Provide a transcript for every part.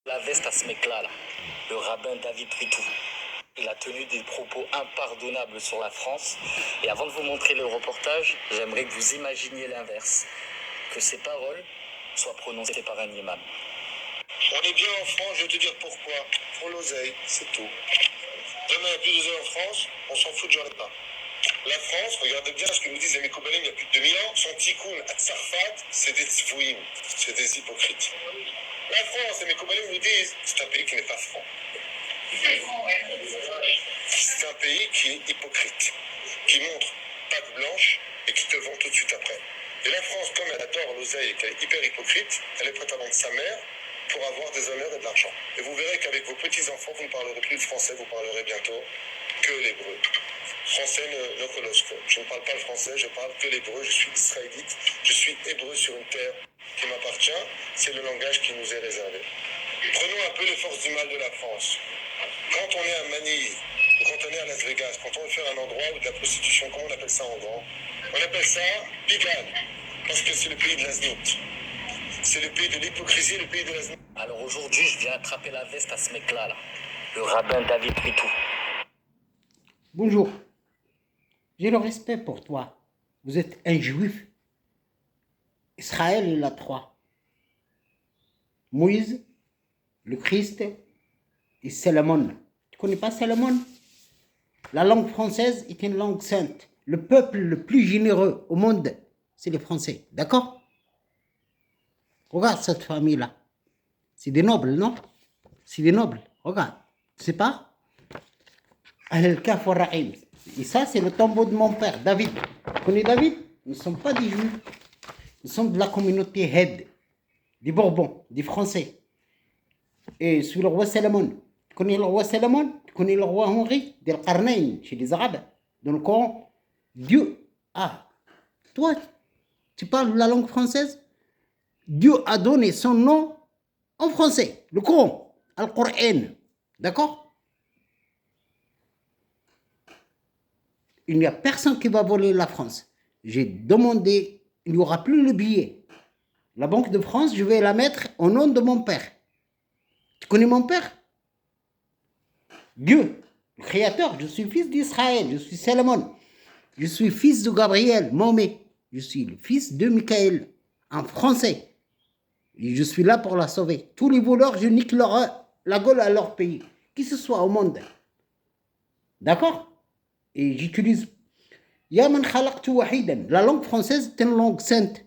La veste à ce mec-là, le rabbin David Pritou. Il a tenu des propos impardonnables sur la France. Et avant de vous montrer le reportage, j'aimerais que vous imaginiez l'inverse. Que ces paroles soient prononcées par un imam. On est bien en France, je vais te dire pourquoi. Pour l'oseille, c'est tout. Jamais il n'y a plus d'oseille en France, on s'en fout de j'en ai pas. La France, regardez bien ce que nous disent les Mekoubalim il y a plus de 2000 ans, son tikkun à Tsarfat, c'est des tzvouim, c'est des hypocrites. La France, les Mekoubalim nous disent, c'est un pays qui n'est pas franc. C'est un pays qui est hypocrite, qui montre patte blanche et qui te vend tout de suite après. Et la France, comme elle adore l'oseille et qu'elle est hyper hypocrite, elle est prête à vendre sa mère pour avoir des honneurs et de l'argent. Et vous verrez qu'avec vos petits-enfants, vous ne parlerez plus de français, vous parlerez bientôt que l'hébreu. Français ne colosse. Je ne parle pas le français, je parle que l'hébreu, je suis israélite, je suis hébreu sur une terre qui m'appartient, c'est le langage qui nous est réservé. Prenons un peu les forces du mal de la France. Quand on est à Manille, ou quand on est à Las Vegas, quand on veut faire un endroit où de la prostitution, comment on appelle ça en grand? On appelle ça Pigalle, parce que c'est le pays de l'Aznout. C'est le pays de l'hypocrisie, le pays de l'Aznout. Alors aujourd'hui, je viens attraper la veste à ce mec-là, le rabbin David Pritou. Bonjour, j'ai le respect pour toi. Vous êtes un juif. Israël, il a trois. Moïse, le Christ et Salomon. Tu connais pas Salomon? La langue française est une langue sainte. Le peuple le plus généreux au monde, c'est les Français. D'accord? Regarde cette famille-là. C'est des nobles, non? C'est des nobles. Regarde. Tu sais pas? Al-Kaf wa Rahim. Et ça, c'est le tombeau de mon père, David. Tu connais David? Nous ne sommes pas des juifs. Nous sommes de la communauté Hed, des Bourbons, des Français. Et sur le roi Salomon. Tu connais le roi Salomon? Tu connais le roi Henri del Qarnayn chez les Arabes. Dans le Coran, Dieu a. Toi, tu parles la langue française? Dieu a donné son nom en français. Le Coran, Al-Qur'an. D'accord? Il n'y a personne qui va voler la France. J'ai demandé, il n'y aura plus le billet. La Banque de France, je vais la mettre au nom de mon père. Tu connais mon père? Dieu, le Créateur. Je suis fils d'Israël, je suis Salomon. Je suis fils de Gabriel, Mahomet. Je suis le fils de Michael, en français. Et je suis là pour la sauver. Tous les voleurs, je nique la gueule à leur pays, qui ce soit au monde. D'accord? Et j'utilise Ya man khalaqtu wahidan. La langue française est une langue sainte.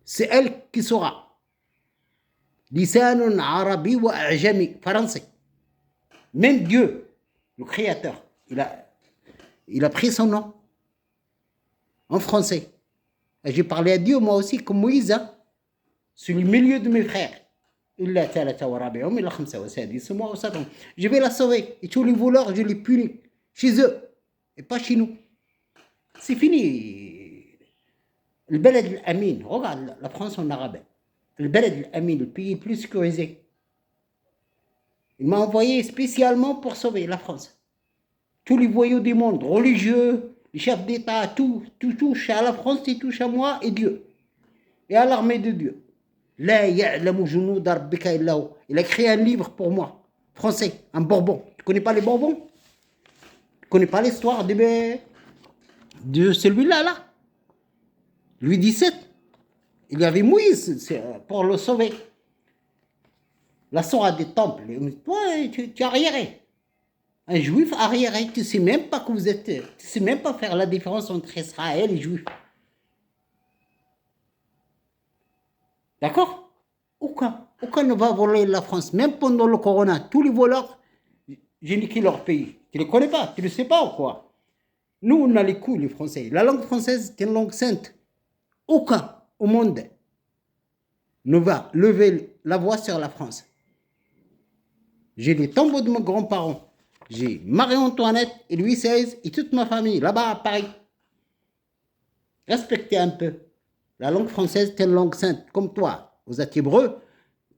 C'est elle qui saura. Lisanun arabi wa a'jami. Français. Même Dieu, le Créateur, il a pris son nom en français. Et j'ai parlé à Dieu moi aussi, comme Moïse, hein, sur le milieu de mes frères. Je vais la sauver. Et tous les voleurs, je les punis. Chez eux. Et pas chez nous. C'est fini. Le Balad al-Amin. Regarde la France en arabe. Le Balad al-Amin, le pays le plus sécurisé. Il m'a envoyé spécialement pour sauver la France. Tous les voyous du monde, religieux, les chefs d'État, tout touche à la France, tout touche à moi et Dieu. Et à l'armée de Dieu. La ya'lamu junud rabbika illa hu. Il a créé un livre pour moi, français, un Bourbon. Tu connais pas les Bourbons? Tu connais pas l'histoire de celui-là, là? Louis XVII. Il y avait Moïse pour le sauver. La Sora des temples. Toi, tu es arriéré. Un juif arriéré. Tu sais même pas que vous êtes. Tu sais même pas faire la différence entre Israël et juif. D'accord? Aucun ne va voler la France. Même pendant le corona, tous les voleurs, j'ai niqué leur pays. Tu ne les connais pas? Tu ne le sais pas ou quoi? Nous, on a les couilles, les Français. La langue française est une langue sainte. Aucun au monde ne va lever la voix sur la France. J'ai les tombeaux de mes grands-parents. J'ai Marie-Antoinette et Louis XVI et toute ma famille là-bas à Paris. Respectez un peu. La langue française est une langue sainte. Comme toi, vous êtes hébreu.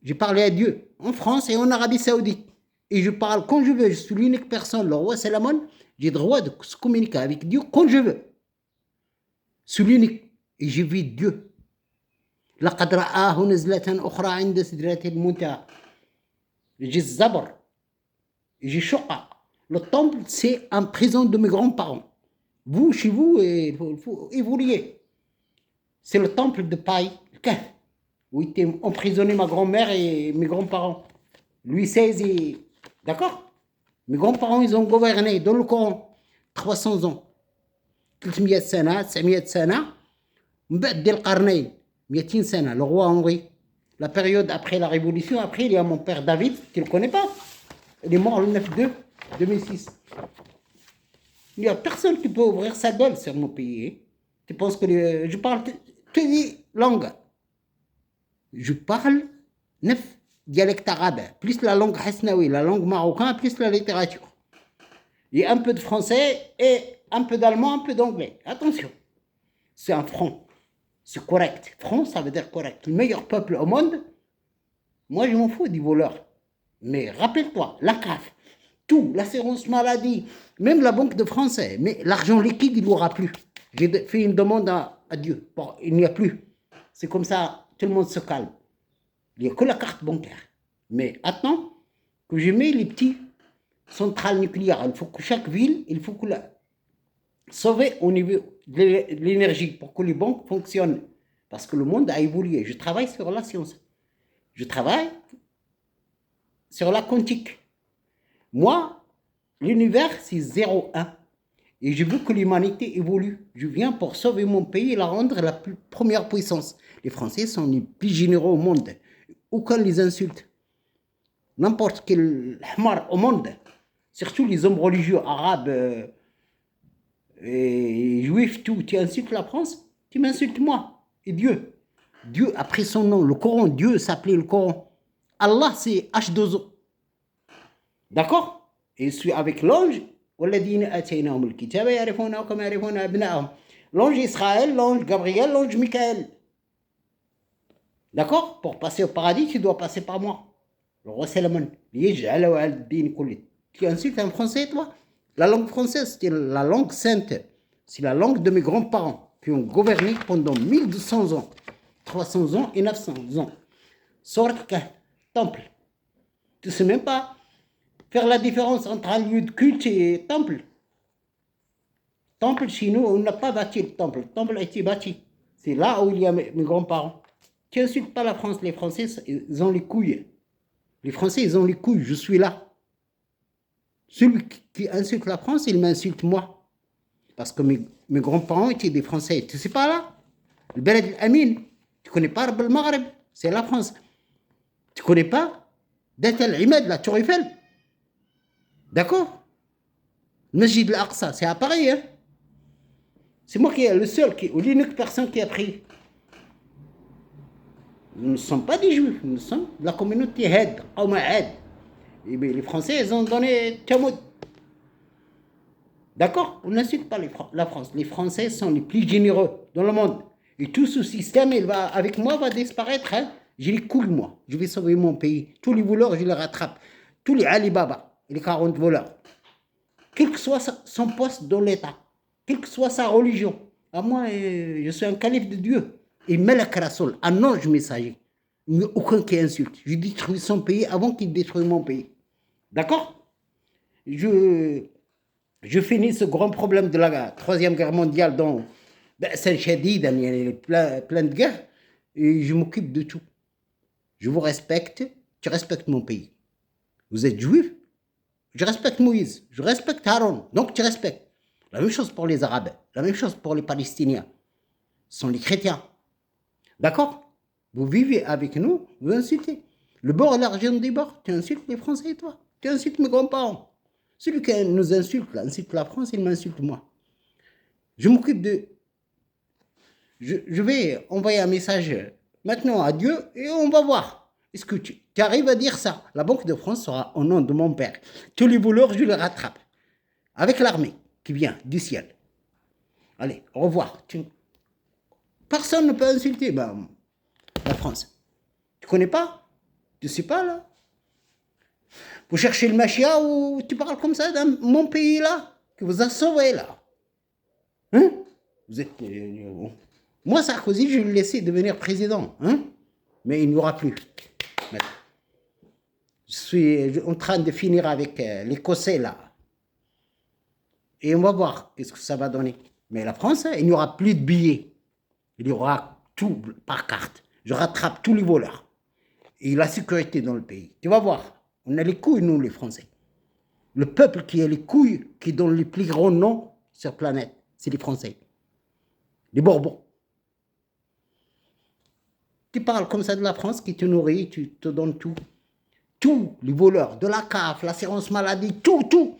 J'ai parlé à Dieu en France et en Arabie Saoudite. Et je parle quand je veux. Je suis l'unique personne, le roi Salomon. J'ai le droit de se communiquer avec Dieu quand je veux. Je suis l'unique. Et j'ai vu Dieu. لقد رآه نزلة أخرى عند سدرة المنتهى. j'ai Zabar, j'ai Shoqa. Le temple, c'est un prison de mes grands-parents. Vous, chez vous, il faut évoluer. C'est le temple de paille, le Kahf, où étaient emprisonnés ma grand-mère et mes grands-parents. Louis XVI, d'accord. Mes grands-parents, ils ont gouverné dans le Coran 300 ans. 300 سنة 900 سنة من بعد ديال القرنين 200 سنة le roi Henri. La période après la révolution, après il y a mon père David, tu ne le connais pas. Il est mort le 9-2 2006. Il n'y a personne qui peut ouvrir sa gueule sur mon pays. Hein. Tu penses que je parle toutes les langues. Je parle 9 dialectes arabes, plus la langue hasnaoui, la langue marocaine, plus la littérature. Il y a un peu de français et un peu d'allemand, un peu d'anglais. Attention, c'est un franc, c'est correct. Franc, ça veut dire correct. Le meilleur peuple au monde, moi je m'en fous des voleurs. Mais rappelle-toi, la CAF, tout, l'assurance maladie, même la banque de français, mais l'argent liquide, il n'y aura plus. J'ai fait une demande à Dieu. Bon, il n'y a plus. C'est comme ça, tout le monde se calme. Il n'y a que la carte bancaire. Mais attends que je mets les petits centrales nucléaires. Il faut que chaque ville, il faut que la sauver au niveau de l'énergie pour que les banques fonctionnent. Parce que le monde a évolué. Je travaille sur la science. Je travaille sur la quantique. Moi, l'univers, c'est 0,1. Et je veux que l'humanité évolue. Je viens pour sauver mon pays et la rendre la première puissance. Les Français sont les plus généreux au monde. Aucun les insulte. N'importe quel hamar au monde, surtout les hommes religieux arabes et juifs, tout, tu insultes la France, tu m'insultes moi. Et Dieu. Dieu a pris son nom. Le Coran, Dieu s'appelait le Coran. Allah, c'est H2O. D'accord? Et je suis avec l'ange. L'ange Israël, l'ange Gabriel, l'ange Michael. D'accord? Pour passer au paradis, tu dois passer par moi. Le roi Salomon. Tu insultes un français, toi? La langue française, c'est la langue sainte. C'est la langue de mes grands-parents qui ont gouverné pendant 1200 ans, 300 ans et 900 ans. Sorte qu'un temple. Tu ne sais même pas faire la différence entre un lieu de culte et temple. Temple, chez nous, on n'a pas bâti le temple. Le temple a été bâti. C'est là où il y a mes grands-parents. Tu n'insultes pas la France. Les Français, ils ont les couilles. Les Français, ils ont les couilles. Je suis là. Celui qui insulte la France, il m'insulte moi. Parce que mes grands-parents étaient des Français. Tu ne sais pas là? Le Beled Amin. Tu ne connais pas le Maghreb? C'est la France. Tu ne connais pas Beit al-Imad, la Tour Eiffel? D'accord? Le Masjid al-Aqsa, c'est à Paris. Hein? C'est moi qui est le seul, ou l'unique personne qui a pris. Nous ne sommes pas des juifs, nous sommes de la communauté Hed, Qawma Hed. Et bien, les Français, ils ont donné Tamoud. D'accord? On n'insulte pas la France. Les Français sont les plus généreux dans le monde. Et tout ce système, avec moi, va disparaître. Hein? J'ai les couilles, moi. Je vais sauver mon pays. Tous les voleurs, je les rattrape. Tous les Alibaba, les 40 voleurs. Quel que soit son poste dans l'État, quelle que soit sa religion. À moi, je suis un calife de Dieu. Et Melek Rasoul, un ange messager. Il n'y a aucun qui insulte. Je détruis son pays avant qu'il détruise mon pays. D'accord? Je finis ce grand problème de la Troisième Guerre mondiale dont c'est chadid, il y a plein de guerres, et je m'occupe de tout. Je vous respecte, tu respectes mon pays. Vous êtes juif, je respecte Moïse, je respecte Aaron, donc tu respectes. La même chose pour les Arabes, la même chose pour les Palestiniens. Ce sont les chrétiens. D'accord? Vous vivez avec nous, vous insultez. Le bord et l'argent des bords, tu insultes les Français et toi. Tu insultes mes grands-parents. Celui qui nous insulte, là, insulte la France, il m'insulte moi. Je m'occupe de... Je vais envoyer un message maintenant à Dieu et on va voir. Est-ce que tu arrives à dire ça? La Banque de France sera au nom de mon père. Tous les voleurs, je les rattrape. Avec l'armée qui vient du ciel. Allez, au revoir. Personne ne peut insulter la France. Tu connais pas? Tu sais pas, là? Vous cherchez le machia ou tu parles comme ça dans mon pays, là? Qui vous a sauvé, là? Hein? Vous êtes... Moi, Sarkozy, je vais le laisser devenir président. Hein? Mais il n'y aura plus. suis en train de finir avec l'Écossais là. Et on va voir qu'est-ce que ça va donner. Mais la France, il n'y aura plus de billets. Il y aura tout par carte. Je rattrape tous les voleurs. Et la sécurité dans le pays. Tu vas voir. On a les couilles, nous, les Français. Le peuple qui a les couilles, qui donne les plus grands noms sur la planète, c'est les Français. Les Bourbons. Tu parles comme ça de la France qui te nourrit, tu te donnes tout. Tout, les voleurs, de la CAF, l'assurance maladie, tout.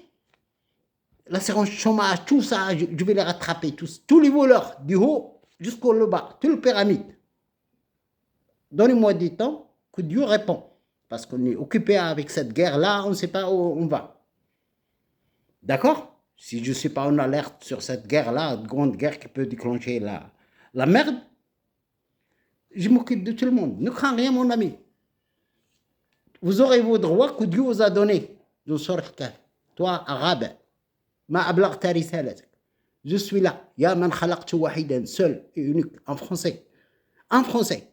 L'assurance chômage, tout ça, je vais les rattraper tous. Tous les voleurs, du haut jusqu'au bas, tout le pyramide. Donnez-moi du temps que Dieu répond. Parce qu'on est occupé avec cette guerre-là, on ne sait pas où on va. D'accord? Si je ne suis pas en alerte sur cette guerre-là, grande guerre qui peut déclencher la merde, je m'occupe de tout le monde. Ne crains rien, mon ami. Vous aurez vos droits que Dieu vous a donnés. Toi, arabe, je suis là. Ya man khalaqtu wahidan, seul et unique, en français. En français.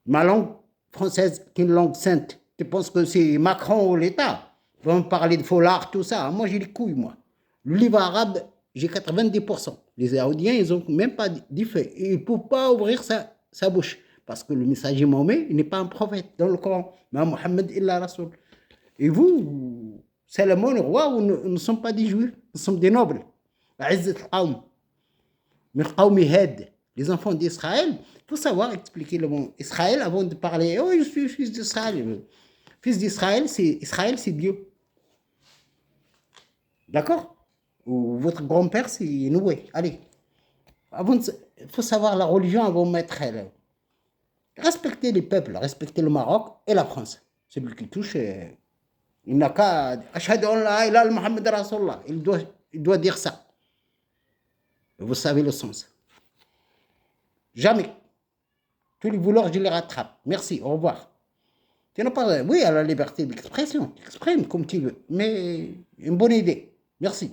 Ma langue française, qui est une langue sainte. Tu penses que c'est Macron ou l'État? Ils vont me parler de foulard, tout ça. Moi, j'ai les couilles, moi. Le livre arabe, j'ai 90%. Les Saoudiens, ils n'ont même pas dit fait. Ils ne peuvent pas ouvrir sa bouche. Parce que le messager Mahomet, il n'est pas un prophète dans le Coran. Mais Mohammed illa Rasoul. Et vous, Salomon, le roi, nous ne sommes pas des juifs. Nous sommes des nobles. Les enfants d'Israël, il faut savoir expliquer le mot Israël avant de parler. Oh, je suis fils d'Israël. Fils d'Israël, c'est Dieu. D'accord? Ou votre grand-père, c'est Noé. Allez. Il faut savoir la religion avant de mettre. Respectez les peuples, respectez le Maroc et la France. Celui qui touche, il n'a qu'à. Ashhadu an la ilaha illa Muhammad Rasulullah. Il doit dire ça. Vous savez le sens. Jamais. Tous les voleurs, je les rattrape. Merci, au revoir. Tu n'as pas. Oui, à la liberté d'expression. Exprime comme tu veux. Mais une bonne idée. Merci.